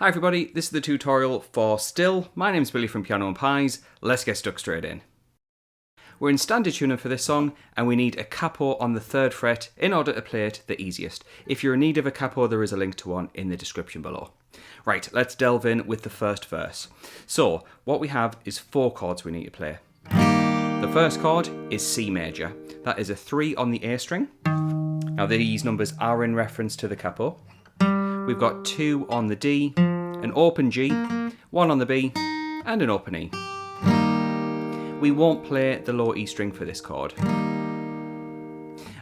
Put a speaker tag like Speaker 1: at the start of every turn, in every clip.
Speaker 1: Hi everybody, this is the tutorial for Still. My name's Billy from Piano and Pies. Let's get stuck straight in. We're in standard tuning for this song and we need a capo on the 3rd fret in order to play it the easiest. If you're in need of a capo, there is a link to one in the description below. Right, let's delve in with the first verse. So, what we have is 4 chords we need to play. The first chord is C major. That is a 3 on the A string. Now these numbers are in reference to the capo. We've got 2 on the D, an open G, 1 on the B, and an open E. We won't play the low E string for this chord.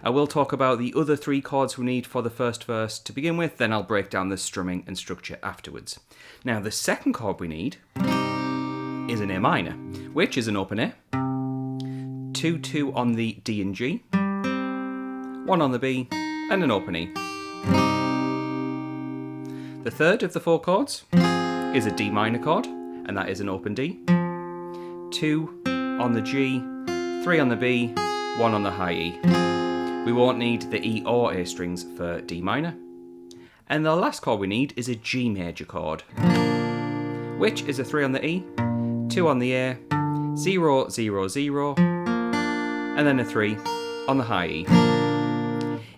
Speaker 1: I will talk about the other 3 chords we need for the first verse to begin with, then I'll break down the strumming and structure afterwards. Now the second chord we need is an A minor, which is an open A, 2 on the D and G, 1 on the B, and an open E. The third of the 4 chords is a D minor chord, and that is an open D, 2 on the G, 3 on the B, 1 on the high E. We won't need the E or A strings for D minor. And the last chord we need is a G major chord, which is a 3 on the E, 2 on the A, 0, 0, 0, and then a 3 on the high E.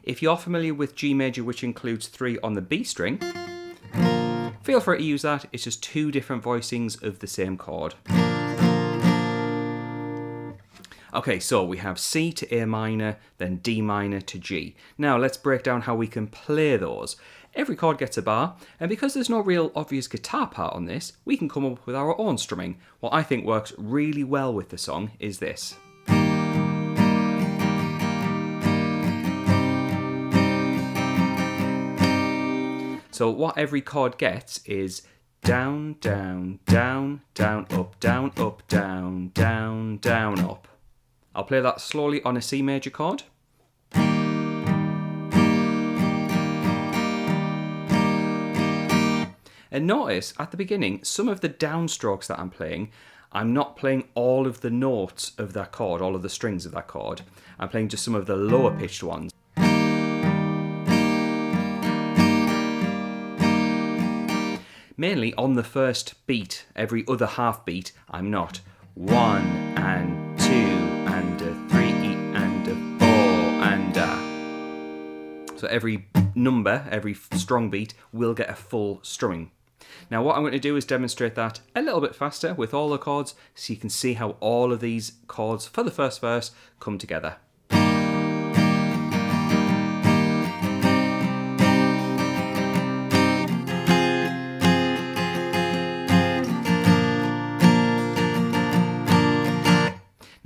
Speaker 1: If you're familiar with G major, which includes 3 on the B string, feel free to use that. It's just 2 different voicings of the same chord. Okay, so we have C to A minor, then D minor to G. Now let's break down how we can play those. Every chord gets a bar, and because there's no real obvious guitar part on this, we can come up with our own strumming. What I think works really well with the song is this. So what every chord gets is down, down, down, down, up, down, up, down, down, down, up. I'll play that slowly on a C major chord. And notice at the beginning, some of the downstrokes that I'm playing, I'm not playing all of the notes of that chord, all of the strings of that chord. I'm playing just some of the lower pitched ones. Mainly on the first beat, every other half beat, I'm not 1 and 2 and a 3 and a 4 and a. So every number, every strong beat will get a full strumming. Now what I'm going to do is demonstrate that a little bit faster with all the chords so you can see how all of these chords for the first verse come together.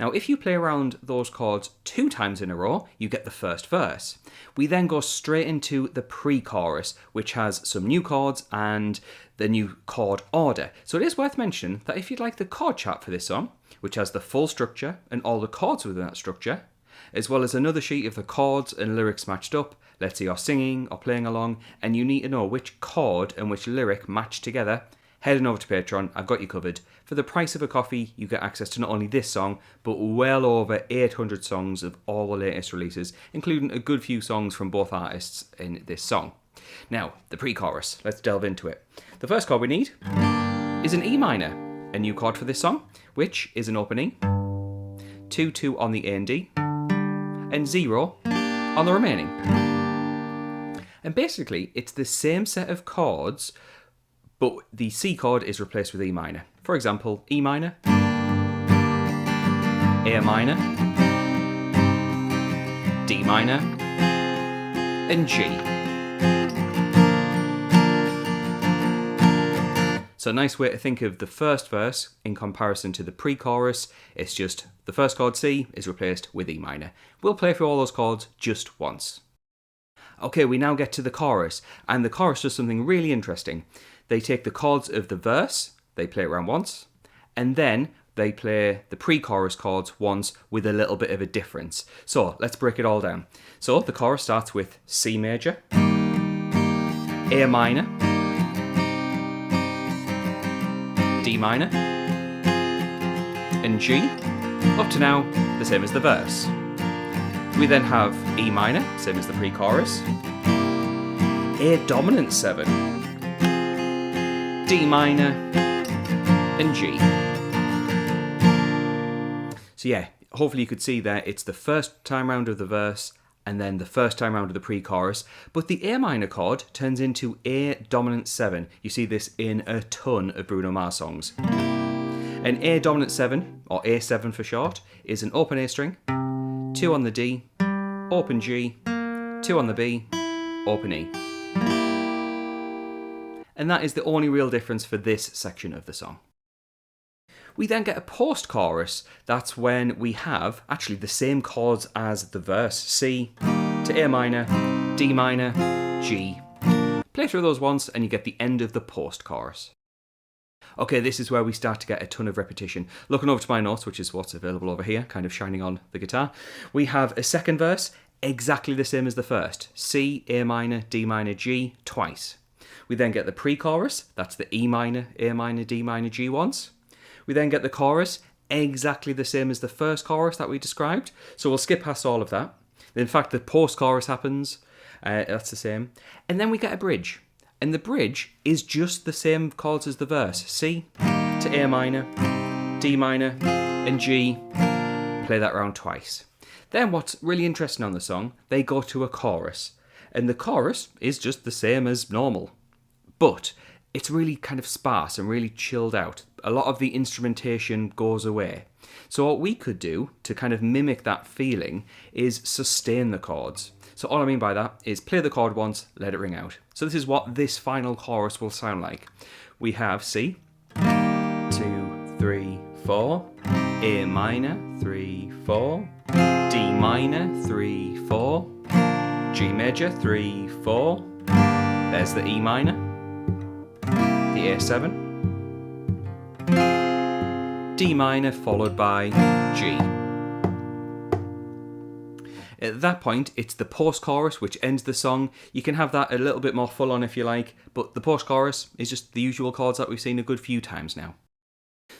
Speaker 1: Now if you play around those chords 2 times in a row, you get the first verse. We then go straight into the pre-chorus, which has some new chords and the new chord order. So it is worth mentioning that if you'd like the chord chart for this song, which has the full structure and all the chords within that structure, as well as another sheet of the chords and lyrics matched up, let's say you're singing or playing along and you need to know which chord and which lyric match together, head on over to Patreon, I've got you covered. For the price of a coffee, you get access to not only this song, but well over 800 songs of all the latest releases, including a good few songs from both artists in this song. Now, the pre-chorus, let's delve into it. The first chord we need is an E minor, a new chord for this song, which is an open E, 2, 2 on the A and D, and 0 on the remaining. And basically, it's the same set of chords, but the C chord is replaced with E minor. For example, E minor, A minor, D minor, and G. So a nice way to think of the first verse in comparison to the pre-chorus, it's just the first chord C is replaced with E minor. We'll play through all those chords just once. Okay, we now get to the chorus, and the chorus does something really interesting. They take the chords of the verse, they play it around once, and then they play the pre-chorus chords once with a little bit of a difference. So let's break it all down. So the chorus starts with C major, A minor, D minor, and G. Up to now, the same as the verse. We then have E minor, same as the pre-chorus, A dominant 7, D minor, and G. So yeah, hopefully you could see there, it's the first time round of the verse and then the first time round of the pre-chorus, but the A minor chord turns into A dominant 7. You see this in a ton of Bruno Mars songs. An A dominant 7, or A7 for short, is an open A string, 2 on the D, open G, 2 on the B, open E. And that is the only real difference for this section of the song. We then get a post-chorus. That's when we have actually the same chords as the verse. C to A minor, D minor, G. Play through those once and you get the end of the post-chorus. Okay, this is where we start to get a ton of repetition. Looking over to my notes, which is what's available over here, kind of shining on the guitar, we have a second verse, exactly the same as the first. C, A minor, D minor, G, twice. We then get the pre-chorus, that's the E minor, A minor, D minor, G once. We then get the chorus, exactly the same as the first chorus that we described. So we'll skip past all of that. In fact, the post-chorus happens, that's the same. And then we get a bridge. And the bridge is just the same chords as the verse. C to A minor, D minor, and G. Play that round twice. Then what's really interesting on the song, they go to a chorus. And the chorus is just the same as normal. But it's really kind of sparse and really chilled out. A lot of the instrumentation goes away. So what we could do to kind of mimic that feeling is sustain the chords. So all I mean by that is play the chord once, let it ring out. So this is what this final chorus will sound like. We have C, 2, 3, 4, A minor, 3, 4, D minor, 3, 4, G major, 3, 4, there's the E minor, the A7, D minor followed by G. At that point, it's the post-chorus which ends the song. You can have that a little bit more full on if you like, but the post-chorus is just the usual chords that we've seen a good few times now.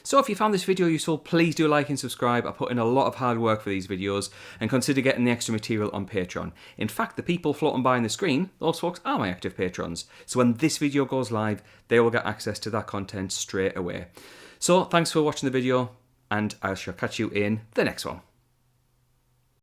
Speaker 1: So if you found this video useful, please do like and subscribe. I put in a lot of hard work for these videos, and consider getting the extra material on Patreon. In fact, the people floating by on the screen, those folks are my active patrons. So when this video goes live, they will get access to that content straight away. So thanks for watching the video, and I shall catch you in the next one.